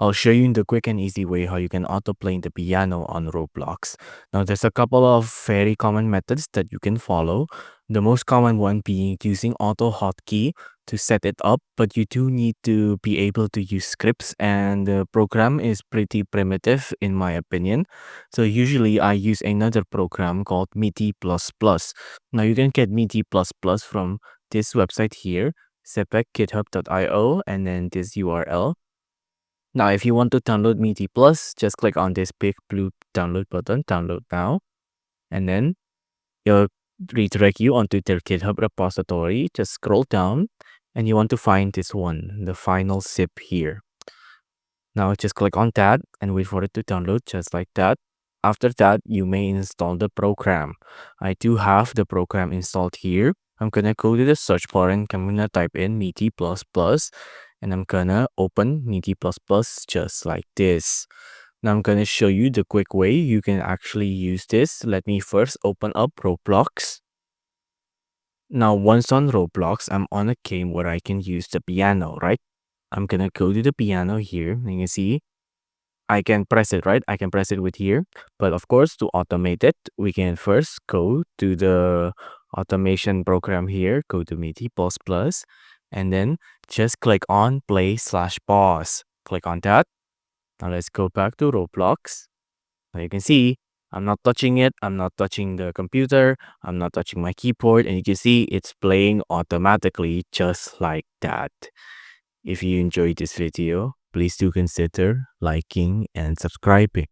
I'll show you in the quick and easy way how you can autoplay the piano on Roblox. Now, there's a couple of very common methods that you can follow. The most common one being using auto hotkey to set it up, but you do need to be able to use scripts, and the program is pretty primitive in my opinion. So usually I use another program called MIDI++. Now you can get MIDI++ from this website here, sepec.github.io, and then this URL. Now, if you want to download MIDI Plus, just click on this big blue download button, download now, and then it'll redirect you onto their GitHub repository. Just scroll down, and you want to find this one, the final zip here. Now, just click on that and wait for it to download just like that. After that, you may install the program. I do have the program installed here. I'm gonna go to the search bar and I'm gonna type in MIDI++, and I'm gonna open MIDI++ just like this. Now I'm gonna show you the quick way you can actually use this. Let me first open up Roblox. Now once on Roblox, I'm on a game where I can use the piano, right? I'm gonna go to the piano here, and you can see I can press it, right? I can press it with here. But of course, to automate it, we can first go to the automation program here, go to MIDI++, and then just click on play/pause. Click on that. Now let's go back to Roblox. Now you can see I'm not touching it. I'm not touching the computer. I'm not touching my keyboard. And you can see it's playing automatically just like that. If you enjoyed this video, please do consider liking and subscribing.